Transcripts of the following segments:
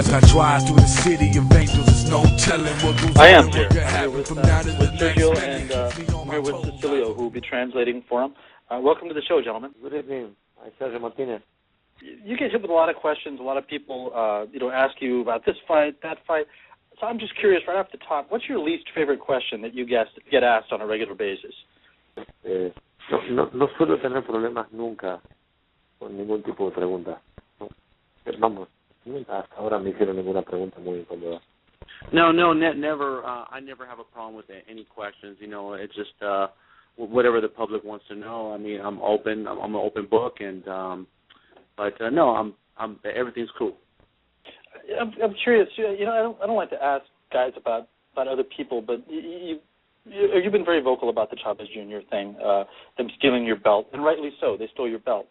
As I drive through the city of angels, there's no telling what goes on. I am here. I'm here with Sergio and I'm here with Cecilio, who will be translating for him. Welcome to the show, gentlemen. Good evening. I'm Sergio Martinez. You get hit with a lot of questions. A lot of people, ask you about this fight, that fight. So I'm just curious, right off the top, what's your least favorite question that you get asked on a regular basis? No suelo tener problemas nunca con ningún tipo de pregunta. Vamos, nunca hasta ahora me hicieron ninguna pregunta muy incómoda. No, never. I never have a problem with any questions. It's just whatever the public wants to know. I mean, I'm open. I'm an open book, and no, I'm everything's cool. I'm curious. I don't like to ask guys about other people, but you've been very vocal about the Chavez Jr. thing, them stealing your belt, and rightly so. They stole your belt.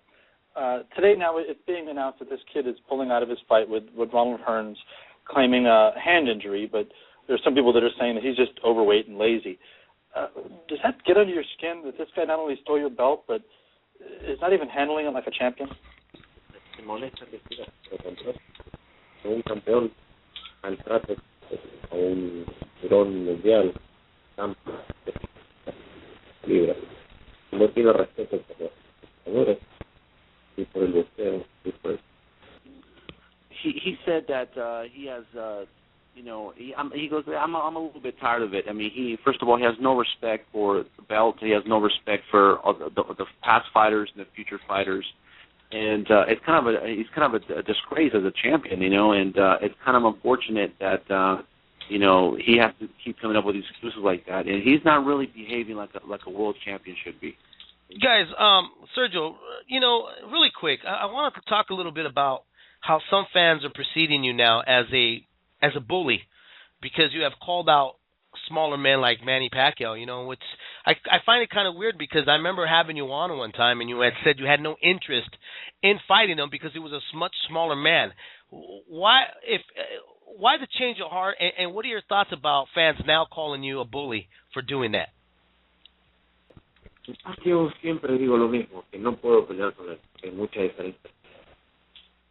Today, now, it's being announced that this kid is pulling out of his fight with Ronald Hearns, claiming a hand injury, but there's some people that are saying that he's just overweight and lazy. Does that get under your skin that this guy not only stole your belt, but is not even handling it like a champion? Un campeón maltrata a un tirón mundial libra. No tiene respeto por los jugadores y por el boxeo. He said that he has, he goes, I'm a little bit tired of it. I mean, first of all, he has no respect for the belt. He has no respect for the past fighters and the future fighters. And he's kind of a disgrace as a champion, and it's kind of unfortunate that, he has to keep coming up with excuses like that. And he's not really behaving like a world champion should be. Guys, Sergio, really quick, I wanted to talk a little bit about how some fans are preceding you now as a bully, because you have called out smaller men like Manny Pacquiao, which I find it kind of weird, because I remember having you on one time and you had said you had no interest in fighting him because he was a much smaller man. Why the change of heart, and what are your thoughts about fans now calling you a bully for doing that? Yo siempre digo lo mismo, que no puedo pelear con él, hay mucha diferencia.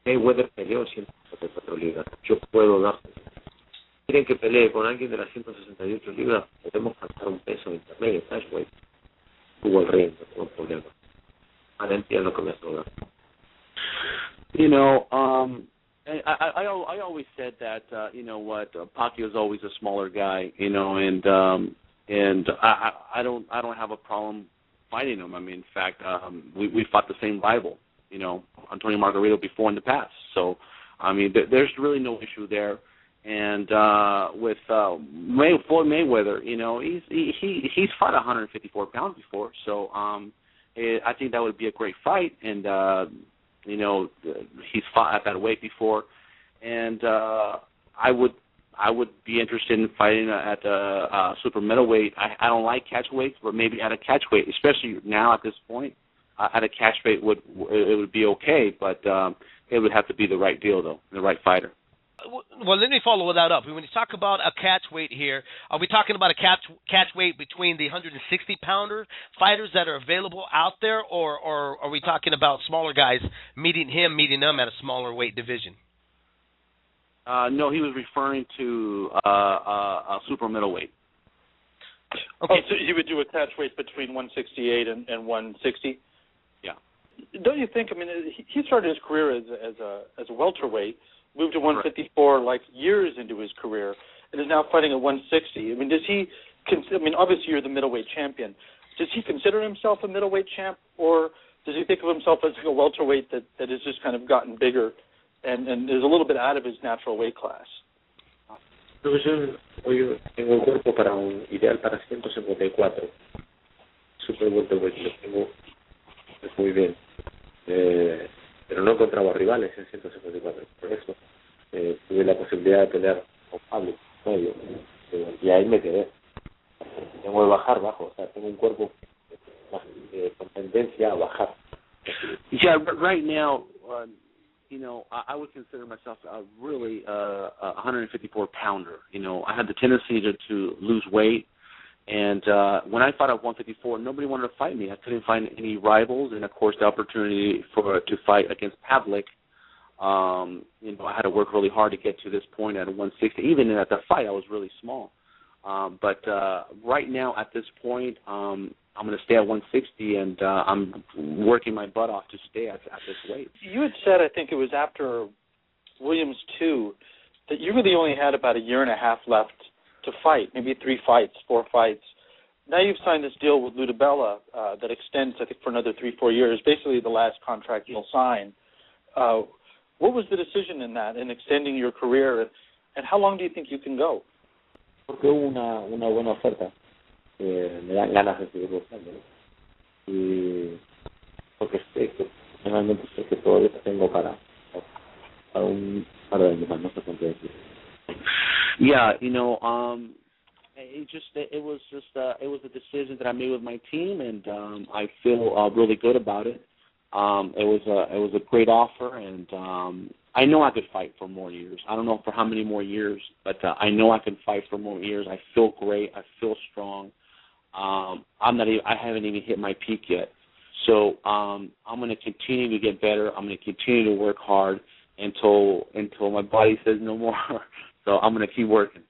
Mayweather peleó 174 libras, yo puedo dar. Quieren que pelee con alguien de las 168 libras, podemos pasar un peso intermedio, flyweight. Tuvo el ring, no tengo problema. Ahora entiendo que me sobra. I always said that, Pacquiao is always a smaller guy, and I don't have a problem fighting him. I mean, in fact, we fought the same rival, Antonio Margarito before in the past. So, I mean, there's really no issue there. And with Floyd Mayweather, he's fought 154 pounds before. So I think that would be a great fight. And he's fought at that weight before. And I would be interested in fighting at super middleweight. I don't like catch weights, but maybe at a catch weight, especially now at this point, at a catch weight it would be okay. But it would have to be the right deal, though, the right fighter. Well, let me follow that up. When you talk about a catch weight here, are we talking about a catch weight between the 160-pounder fighters that are available out there, or are we talking about smaller guys meeting them at a smaller weight division? No, he was referring to a super middleweight. Okay, so you would do a catch weight between 168 and 160? Yeah. Don't you think? I mean, he started his career as a welterweight, moved to 154 like years into his career, and is now fighting at 160. I mean, obviously you're the middleweight champion. Does he consider himself a middleweight champ, or does he think of himself as a welterweight that has just kind of gotten bigger and is a little bit out of his natural weight class? Yo hoy tengo un cuerpo ideal para 154. Super welterweight, lo tengo muy bien. Pero no encontraba rivales en 154. Por eso tuve la posibilidad de pelear con Pablo, medio, y ahí me quedé. Tengo que bajar, bajo, o sea, tengo un cuerpo con tendencia a bajar. Yeah, right now, I would consider myself really a 154-pounder. I had the tendency to lose weight. And when I fought at 154, nobody wanted to fight me. I couldn't find any rivals, and of course, the opportunity to fight against Pavlik I had to work really hard to get to this point at 160. Even at the fight, I was really small. But right now, at this point, I'm going to stay at 160, and I'm working my butt off to stay at this weight. You had said, I think it was after Williams 2, that you really only had about a year and a half left to fight, maybe 3 fights, 4 fights. Now you've signed this deal with Ludabella that extends, I think, for another 3-4 years, basically the last contract you'll sign. What was the decision in extending your career, and how long do you think you can go? Porque hubo una buena oferta. Me dan ganas de seguir buscando. Y porque realmente sé que todavía tengo para un par de años más, no sé cuánto decir. Yeah, it was a decision that I made with my team, and I feel really good about it. It was a great offer, and I know I could fight for more years. I don't know for how many more years, but I know I can fight for more years. I feel great. I feel strong. I haven't even hit my peak yet. So I'm going to continue to get better. I'm going to continue to work hard until my body says no more. So I'm going to keep working.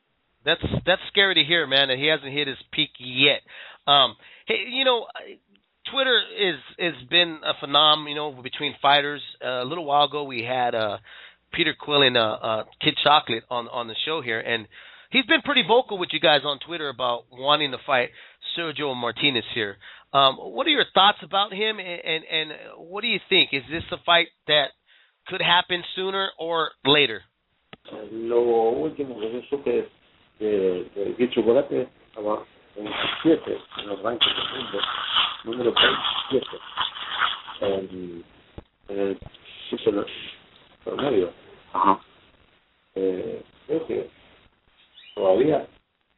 That's scary to hear, man, that he hasn't hit his peak yet. Hey, Twitter has been a phenomenon, between fighters. A little while ago, we had Peter Quill and Kid Chocolate on the show here, and he's been pretty vocal with you guys on Twitter about wanting to fight Sergio Martinez here. What are your thoughts about him, and what do you think? Is this a fight that could happen sooner or later? Lo último que yo supe es que el Chocolate estaba en 7 en los rankings del mundo, número 7 en el piso promedio. Ajá. Creo que todavía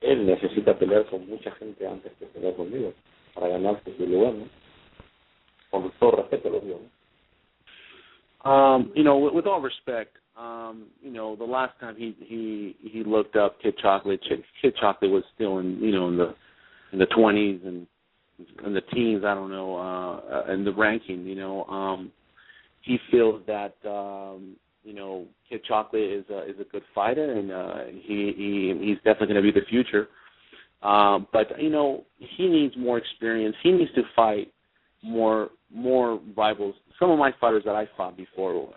él necesita pelear con mucha gente antes de pelear conmigo para ganarse su lugar, ¿no? Con todo respeto lo digo, ¿no? With all respect, the last time he looked up Kid Chocolate was still in the 20s and in the teens, I don't know, in the ranking, he feels that Kid Chocolate is a good fighter, and he's definitely going to be the future. But he needs more experience. He needs to fight more rivals. Some of my fighters that I fought before,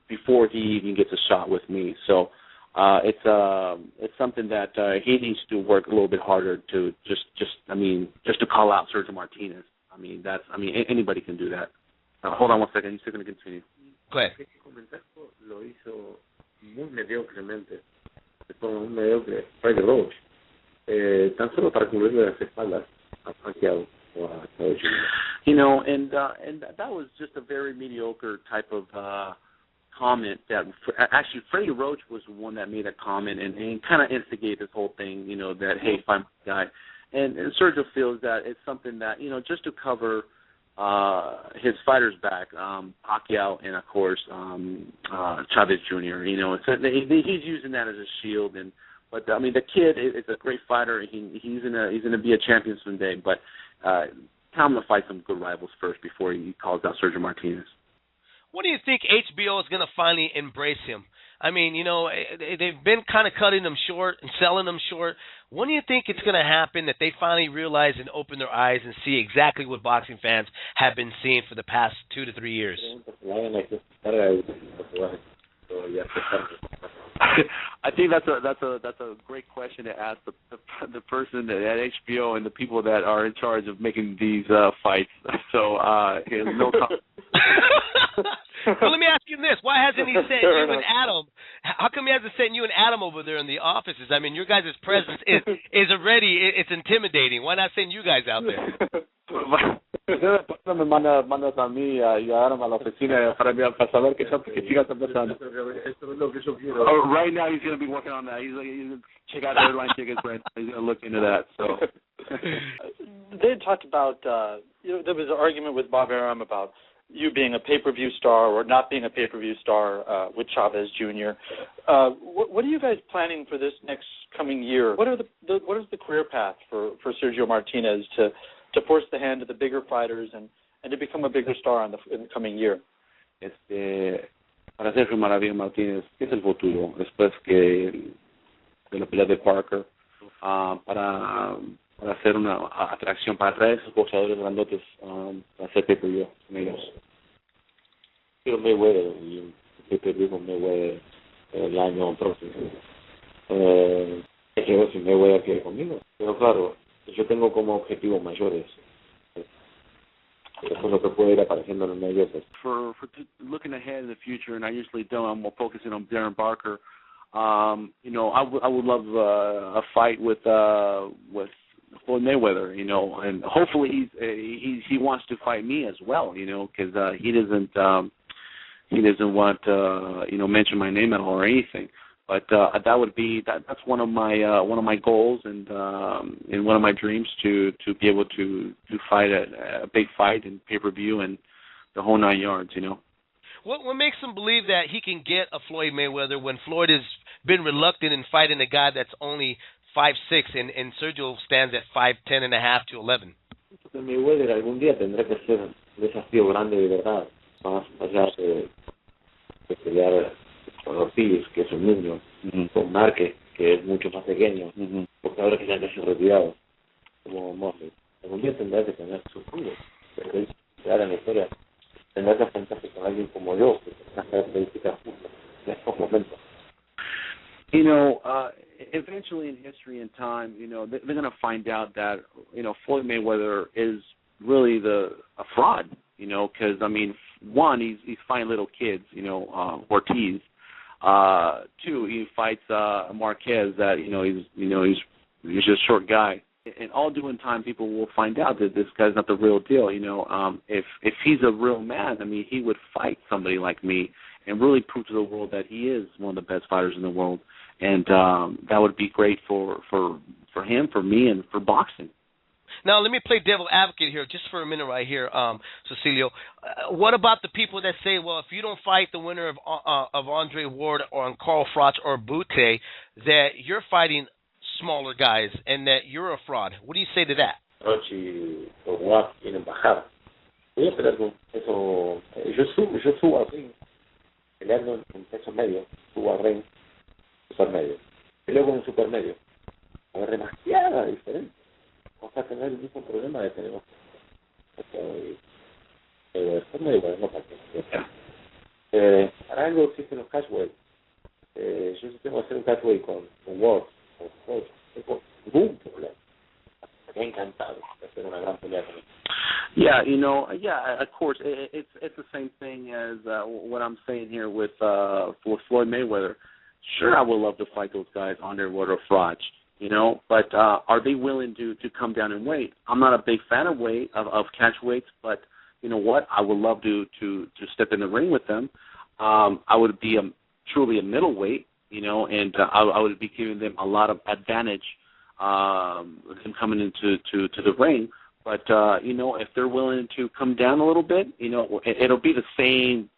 before he even gets a shot with me. So it's something that he needs to work a little bit harder to just to call out Sergio Martinez. Anybody can do that. Hold on one second. He's still going to continue. Go ahead. Ese comentario lo hizo muy mediocremente. Fue un mediocre Freddie Roach. Tan solo para cubrirle las espaldas a Pacquiao o a Chavez Jr. And that was just a very mediocre type of comment. That actually Freddie Roach was the one that made a comment and kind of instigated this whole thing. That hey, fight my guy, and Sergio feels that it's something that just to cover his fighters back, Pacquiao and of course Chavez Jr. He's using that as a shield, but the kid is a great fighter. He's gonna be a champion someday. But tell him to fight some good rivals first before he calls out Sergio Martinez. What do you think HBO is going to finally embrace him? They've been kind of cutting him short and selling him short. When do you think it's going to happen that they finally realize and open their eyes and see exactly what boxing fans have been seeing for the past 2 to 3 years? I think that's a great question to ask the person at HBO and the people that are in charge of making these fights. So no comment. Well, let me ask you this: why hasn't he sent you and Adam? How come he hasn't sent you and Adam over there in the offices? Your guys' presence is already it's intimidating. Why not send you guys out there? Me mandas a mí y a Adam a la oficina para saber que siga pasando. Right now he's going to be working on that. He's going to check out airline tickets. Right now. He's going to look into that. So they had talked about there was an argument with Bob Arum about you being a pay-per-view star or not being a pay-per-view star with Chavez Jr. What are you guys planning for this next coming year? What is the career path for Sergio Martinez to force the hand of the bigger fighters and to become a bigger star in the coming year? para Sergio Martinez, ¿qué es el futuro después de la pelea de Parker? Para hacer una atracción, para traer esos boxeadores grandotes para hacer pay-per-view con ellos. Quiero Mayweather y un pay-per-view con Mayweather el año próximo. Quiero si Mayweather quiere conmigo. Pero claro, yo tengo como objetivos mayores. Eso es lo que puede ir apareciendo en el medio. Pues. For looking ahead in the future, and I usually don't, I'm more focusing on Darren Barker. You know, I would love a fight with Floyd Mayweather, you know, and hopefully he wants to fight me as well, you know, because he doesn't want you know, mention my name at all or anything. But that would be that's one of my goals and one of my dreams to be able to fight a big fight in pay-per-view and the whole 9 yards, you know. What makes him believe that he can get a Floyd Mayweather when Floyd has been reluctant in fighting a guy that's only 5'6", and Sergio stands at 5'10 and a half to 11? Porque Mayweather algún día tendrá que ser un desafío grande de verdad, más allá de pelear con Ortiz, que es un niño, con Márquez, que es mucho más pequeño, porque ahora que ya casi retirado, como Moses. Algún día tendrá que tener su jugo, pero quedar en la historia, tendrá que enfrentarse con alguien como yo, que tiene unas características justas en estos momentos. You know, eventually in history and time, you know, they're going to find out that, you know, Floyd Mayweather is really a fraud, you know, because, I mean, one, he's fighting little kids, you know, Ortiz. Two, he fights Marquez that, he's just a short guy. And all due in time, people will find out that this guy's not the real deal, you know. If he's a real man, I mean, he would fight somebody like me and really prove to the world that he is one of the best fighters in the world. And that would be great for him, for me, and for boxing. Now, let me play devil advocate here just for a minute right here, Cecilio. What about the people that say, well, if you don't fight the winner of Andre Ward or Carl Froch or Butte, that you're fighting smaller guys and that you're a fraud? What do you say to that? Froch y Ward tienen bajada. Voy a pelear con peso. Yo subo al ring, peleando en peso medio, subo al ring, super medio. Peleo con un super medio. Hay demasiada diferencia. Vamos a tener el mismo problema de tener después me digo, no para algo existen los catchweight. Yo si tengo que hacer un catchweight con Ward, con Froch, tengo ningún problema. Me ha encantado hacer una gran pelea con él. Yeah, you know, yeah, of course, it's the same thing as what I'm saying here with Floyd Mayweather. Sure, I would love to fight those guys, Andre Ward or Froch. You know, but are they willing to come down in weight? I'm not a big fan of catch weights, but you know what? I would love to step in the ring with them. I would be truly a middleweight, you know, and I would be giving them a lot of advantage them coming into the ring. But you know, if they're willing to come down a little bit, you know, it'll be the same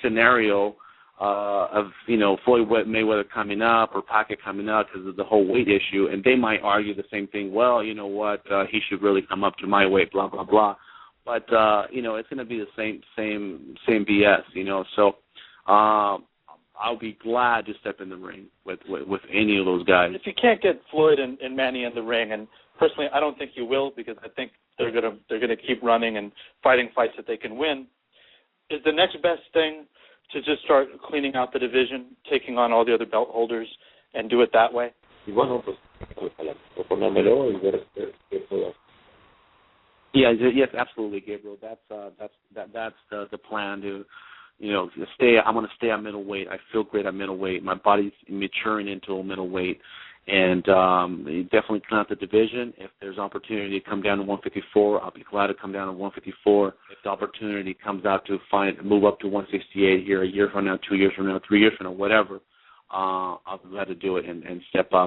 scenario. Of, you know, Floyd Mayweather coming up or Packett coming up because of the whole weight issue, and they might argue the same thing. Well, you know what, he should really come up to my weight, blah blah blah. But you know, it's going to be the same BS, you know. So I'll be glad to step in the ring with any of those guys. If you can't get Floyd and Manny in the ring, and personally, I don't think you will, because I think they're gonna keep running and fighting fights that they can win. Is the next best thing to just start cleaning out the division, taking on all the other belt holders, and do it that way? Y bueno, pues ponérmelo y ver qué puedo hacer. Yeah, yes, absolutely, Gabriel. That's the plan to, you know, stay. I'm going to stay at middleweight. I feel great at middleweight. My body's maturing into a middleweight, and definitely clean out the division. If there's opportunity to come down to 154, I'll be glad to come down to 154. If the opportunity comes out to move up to 168 here a year from now, 2 years from now, 3 years from now, whatever, I'll be glad to do it and step up.